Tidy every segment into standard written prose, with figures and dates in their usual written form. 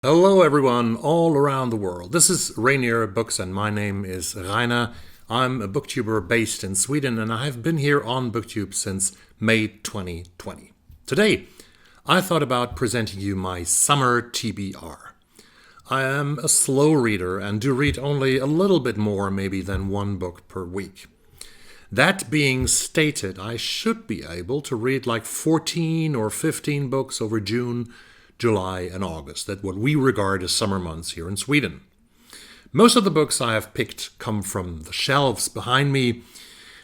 Hello, everyone, all around the world. This is Rainier Books, and my name is Rainer. I'm a booktuber based in Sweden, and I've been here on BookTube since May 2020. Today, I thought about presenting you my summer TBR. I am a slow reader and do read only a little bit more, maybe, than one book per week. That being stated, I should be able to read like 14 or 15 books over June, July, and August. That's what we regard as summer months here in Sweden. Most of the books I have picked come from the shelves behind me.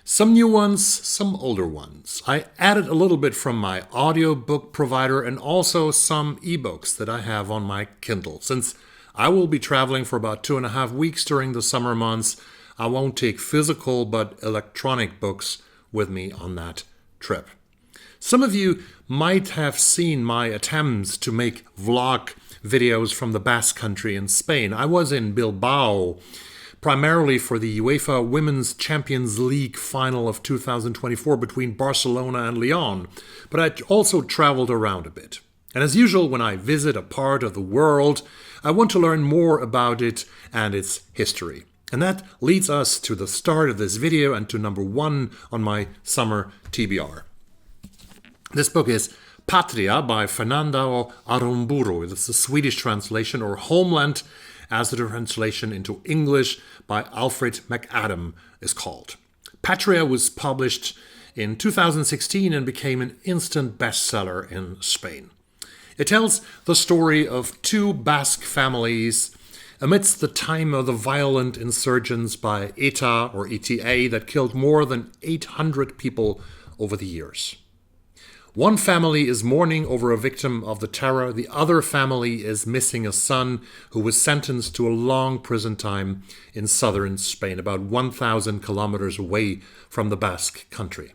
Some new ones, some older ones. I added a little bit from my audiobook provider and also some ebooks that I have on my Kindle. Since I will be traveling for about 2.5 weeks during the summer months, I won't take physical but electronic books with me on that trip. Some of you might have seen my attempts to make vlog videos from the Basque Country in Spain. I was in Bilbao, primarily for the UEFA Women's Champions League final of 2024 between Barcelona and Lyon, but I also traveled around a bit. And as usual, when I visit a part of the world, I want to learn more about it and its history. And that leads us to the start of this video and to number 1 on my summer TBR. This book is Patria by Fernando Aramburu. That's the Swedish translation, or Homeland, as the translation into English by Alfred McAdam is called. Patria was published in 2016 and became an instant bestseller in Spain. It tells the story of 2 Basque families amidst the time of the violent insurgents by ETA or ETA that killed more than 800 people over the years. One family is mourning over a victim of the terror. The other family is missing a son who was sentenced to a long prison time in southern Spain, about 1,000 kilometers away from the Basque Country.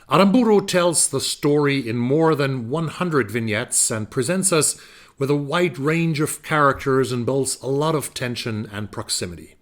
Aramburu tells the story in more than 100 vignettes and presents us with a wide range of characters and builds a lot of tension and proximity.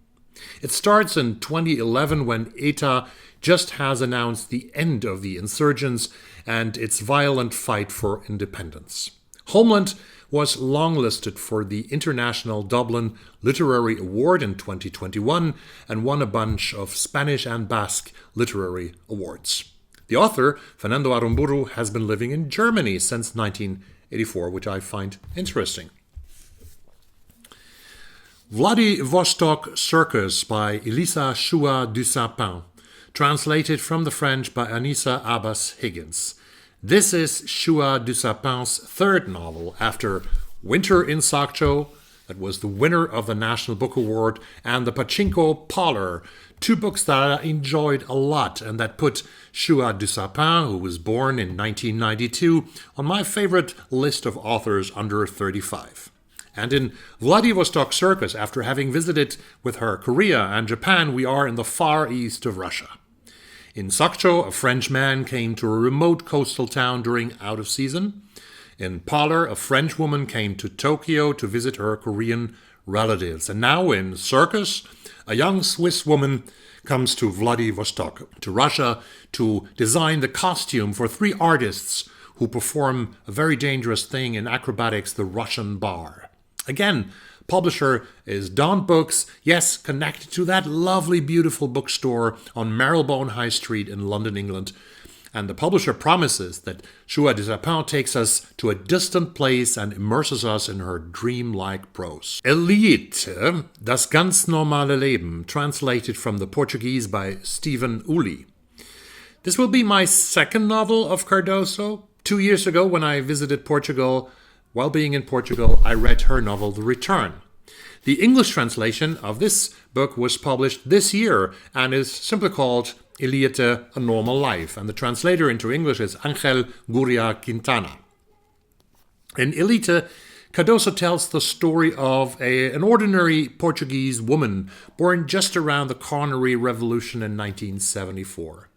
It starts in 2011 when ETA just has announced the end of the insurgents and its violent fight for independence. Homeland was longlisted for the International Dublin Literary Award in 2021 and won a bunch of Spanish and Basque literary awards. The author, Fernando Aramburu, has been living in Germany since 1984, which I find interesting. Vladivostok Circus by Elisa Chua du Sapin, translated from the French by Anissa Abbas Higgins. This is Chua du Sapin's 3rd novel after Winter in Sakcho, that was the winner of the National Book Award, and The Pachinko Parlor, 2 books that I enjoyed a lot and that put Chua du Sapin, who was born in 1992, on my favorite list of authors under 35. And in Vladivostok Circus, after having visited with her Korea and Japan, we are in the far east of Russia. In Sakcho, a French man came to a remote coastal town during out of season. In Parlor, a French woman came to Tokyo to visit her Korean relatives. And now in Circus, a young Swiss woman comes to Vladivostok, to Russia, to design the costume for 3 artists who perform a very dangerous thing in acrobatics, the Russian bar. Again, publisher is Dawn Books, yes, connected to that lovely, beautiful bookstore on Marylebone High Street in London, England. And the publisher promises that Chua du Sapin takes us to a distant place and immerses us in her dreamlike prose. Elite, Das ganz normale Leben, translated from the Portuguese by Stephen Uli. This will be my 2nd novel of Cardoso. 2 years ago, when I visited Portugal, while being in Portugal, I read her novel, The Return. The English translation of this book was published this year and is simply called Elite, A Normal Life, and the translator into English is Angel Guria Quintana. In Elite, Cardoso tells the story of an ordinary Portuguese woman born just around the Cornery Revolution in 1974.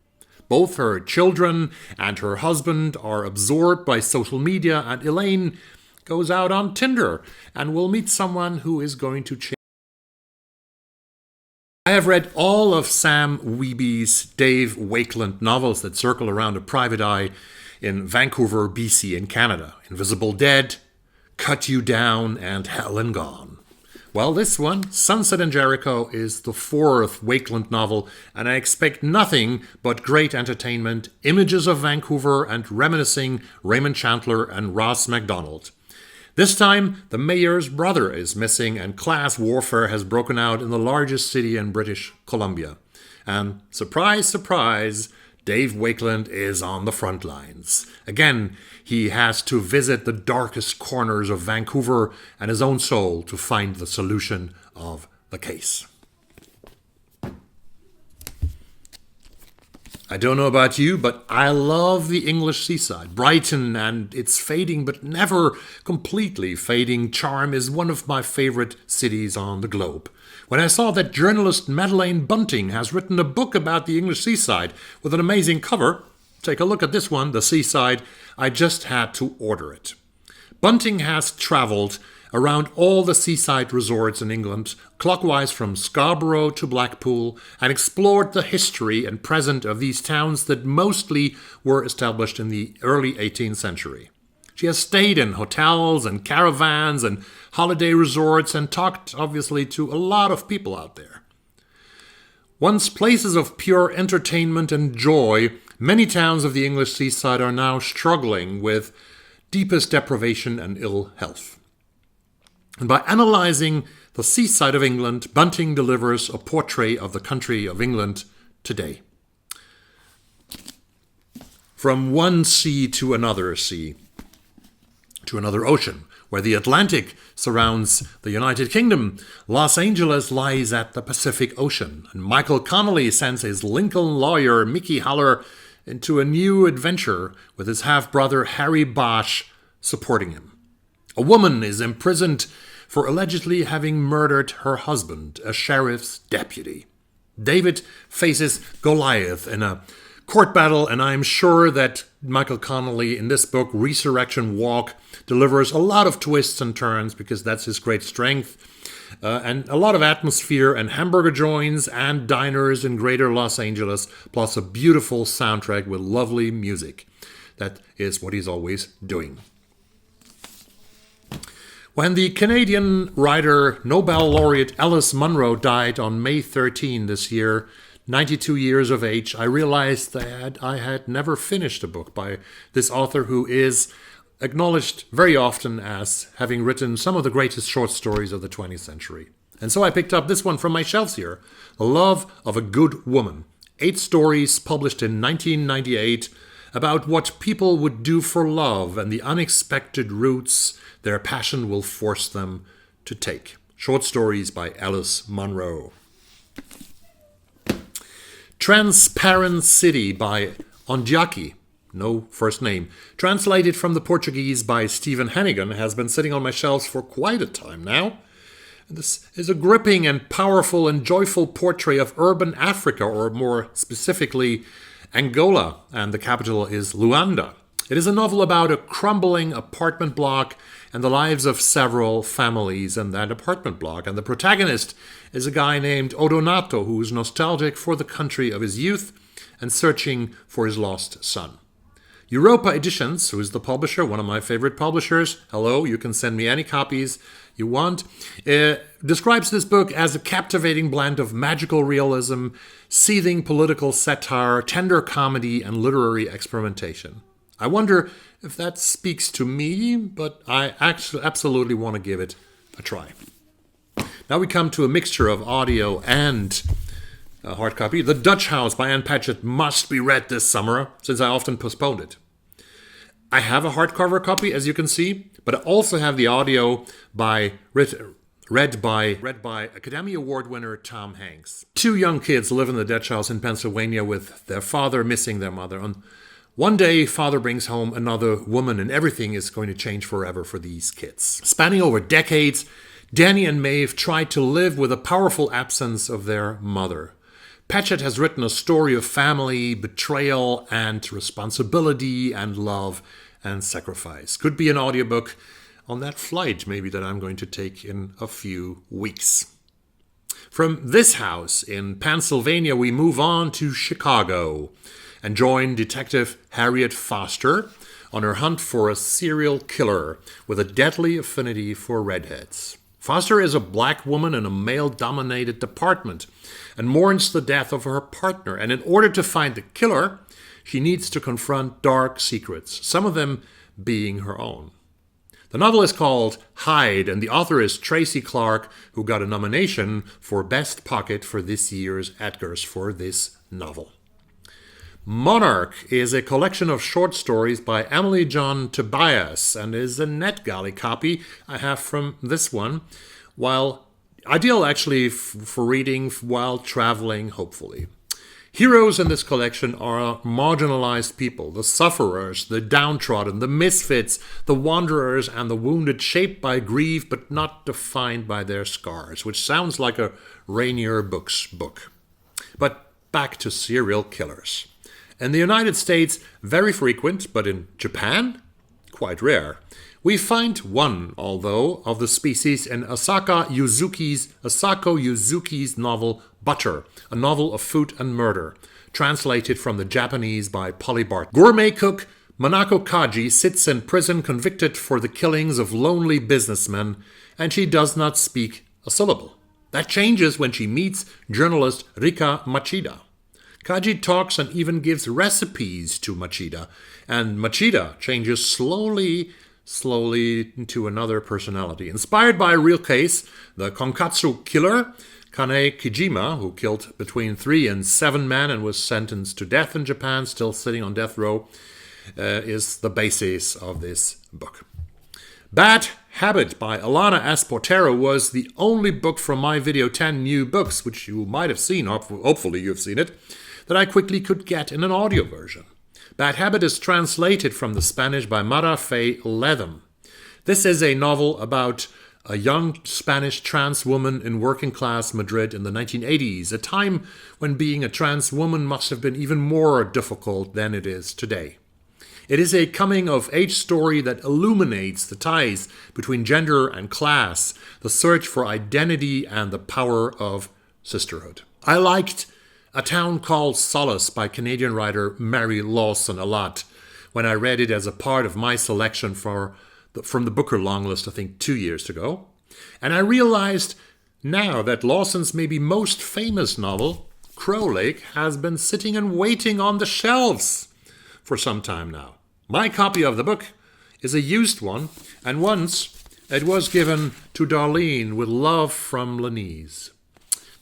Both her children and her husband are absorbed by social media, and Elaine goes out on Tinder and will meet someone who is going to change. I have read all of Sam Weeby's Dave Wakeland novels that circle around a private eye in Vancouver, BC in Canada. Invisible Dead, Cut You Down, and Hell and Gone. Well, this one, Sunset in Jericho, is the fourth Wakeland novel, and I expect nothing but great entertainment, images of Vancouver, and reminiscing Raymond Chandler and Ross MacDonald. This time, the mayor's brother is missing, and class warfare has broken out in the largest city in British Columbia. And surprise, surprise, Dave Wakeland is on the front lines. Again, he has to visit the darkest corners of Vancouver and his own soul to find the solution of the case. I don't know about you, but I love the English seaside. Brighton and its fading but never completely fading charm is one of my favorite cities on the globe. When I saw that journalist Madeleine Bunting has written a book about the English seaside with an amazing cover, take a look at this one, The Seaside, I just had to order it. Bunting has traveled around all the seaside resorts in England, clockwise from Scarborough to Blackpool, and explored the history and present of these towns that mostly were established in the early 18th century. She has stayed in hotels and caravans and holiday resorts and talked, obviously, to a lot of people out there. Once places of pure entertainment and joy, many towns of the English seaside are now struggling with deepest deprivation and ill health. And by analyzing the seaside of England, Bunting delivers a portrait of the country of England today. From one sea, to another ocean, where the Atlantic surrounds the United Kingdom, Los Angeles lies at the Pacific Ocean, and Michael Connolly sends his Lincoln lawyer Mickey Haller into a new adventure with his half-brother Harry Bosch supporting him. A woman is imprisoned for allegedly having murdered her husband, a sheriff's deputy. David faces Goliath in a court battle, and I'm sure that Michael Connolly in this book, Resurrection Walk, delivers a lot of twists and turns because that's his great strength, and a lot of atmosphere and hamburger joints and diners in greater Los Angeles, plus a beautiful soundtrack with lovely music. That is what he's always doing. When the Canadian writer Nobel laureate Alice Munro died on May 13 this year, 92 years of age, I realized that I had never finished a book by this author who is acknowledged very often as having written some of the greatest short stories of the 20th century. And so I picked up this one from my shelves here, The Love of a Good Woman. 8 stories published in 1998 about what people would do for love and the unexpected routes their passion will force them to take. Short stories by Alice Munro. Transparent City by Ondiaki, no first name, translated from the Portuguese by Stephen Hannigan, has been sitting on my shelves for quite a time now. This is a gripping and powerful and joyful portrait of urban Africa, or more specifically, Angola, and the capital is Luanda. It is a novel about a crumbling apartment block and the lives of several families in that apartment block. And the protagonist is a guy named Odonato, who is nostalgic for the country of his youth and searching for his lost son. Europa Editions, who is the publisher, one of my favorite publishers, hello, you can send me any copies you want, describes this book as a captivating blend of magical realism, seething political satire, tender comedy, and literary experimentation. I wonder if that speaks to me, but I actually absolutely want to give it a try. Now we come to a mixture of audio and a hard copy. The Dutch House by Anne Patchett must be read this summer, since I often postponed it. I have a hardcover copy, as you can see, but I also have the audio read by Academy Award winner Tom Hanks. 2 young kids live in the Dutch House in Pennsylvania with their father missing their mother. And one day, father brings home another woman, and everything is going to change forever for these kids. Spanning over decades, Danny and Maeve tried to live with a powerful absence of their mother. Patchett has written a story of family, betrayal, and responsibility, and love and sacrifice. Could be an audiobook on that flight, maybe, that I'm going to take in a few weeks. From this house in Pennsylvania, we move on to Chicago and join Detective Harriet Foster on her hunt for a serial killer with a deadly affinity for redheads. Foster is a black woman in a male-dominated department and mourns the death of her partner. And in order to find the killer, she needs to confront dark secrets, some of them being her own. The novel is called Hide, and the author is Tracy Clark, who got a nomination for Best Pocket for this year's Edgars for this novel. Monarch is a collection of short stories by Emily John Tobias and is a NetGalley copy I have from this one, while ideal actually for reading while traveling, hopefully. Heroes in this collection are marginalized people, the sufferers, the downtrodden, the misfits, the wanderers, and the wounded, shaped by grief but not defined by their scars, which sounds like a Rainier Books book. But back to serial killers. In the United States, very frequent, but in Japan, quite rare. We find one, although, of the species in Asako Yuzuki's novel Butter, a novel of food and murder, translated from the Japanese by Polly Bart. Gourmet cook Manako Kaji sits in prison convicted for the killings of lonely businessmen, and she does not speak a syllable. That changes when she meets journalist Rika Machida. Kaji talks and even gives recipes to Machida, and Machida changes slowly into another personality. Inspired by a real case, the Konkatsu killer, Kane Kijima, who killed between 3 and 7 men and was sentenced to death in Japan, still sitting on death row, is the basis of this book. Bad Habit by Alana S. Portero was the only book from my video 10 new books, which you might have seen, hopefully you've seen it, that I quickly could get in an audio version. Bad Habit is translated from the Spanish by Mara Fe Letham. This is a novel about a young Spanish trans woman in working-class Madrid in the 1980s, a time when being a trans woman must have been even more difficult than it is today. It is a coming-of-age story that illuminates the ties between gender and class, the search for identity, and the power of sisterhood. I liked A Town Called Solace by Canadian writer Mary Lawson a lot when I read it as a part of my selection from the Booker longlist, I think 2 years ago. And I realized now that Lawson's maybe most famous novel, Crow Lake, has been sitting and waiting on the shelves for some time now. My copy of the book is a used one, and once it was given to Darlene with love from Lenise.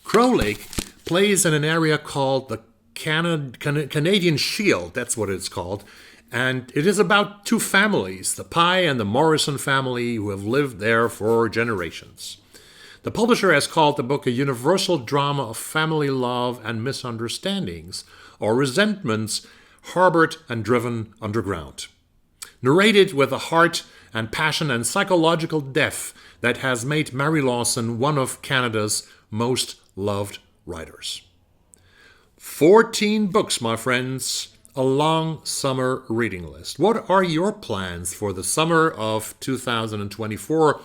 Crow Lake plays in an area called the Canadian Shield, that's what it's called, and it is about 2 families, the Pye and the Morrison family, who have lived there for generations. The publisher has called the book a universal drama of family love and misunderstandings, or resentments harbored and driven underground. Narrated with a heart and passion and psychological depth that has made Mary Lawson one of Canada's most loved writers. 14 books, my friends. A long summer reading list. What are your plans for the summer of 2024,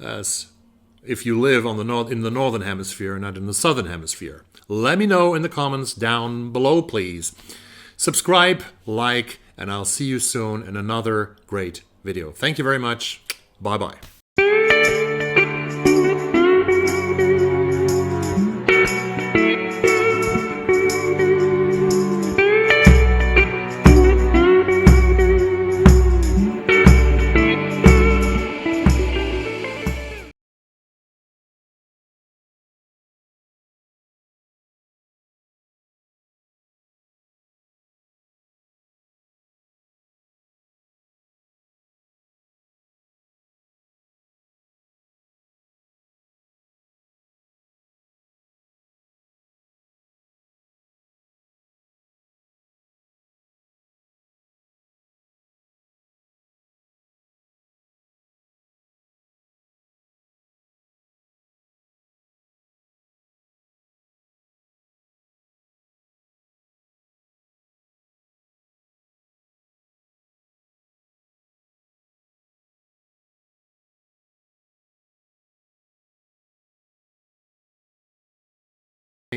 as if you live in the northern hemisphere, not in the southern hemisphere? Let me know in the comments down below, please. Subscribe, like, and I'll see you soon in another great video. Thank you very much. Bye-bye.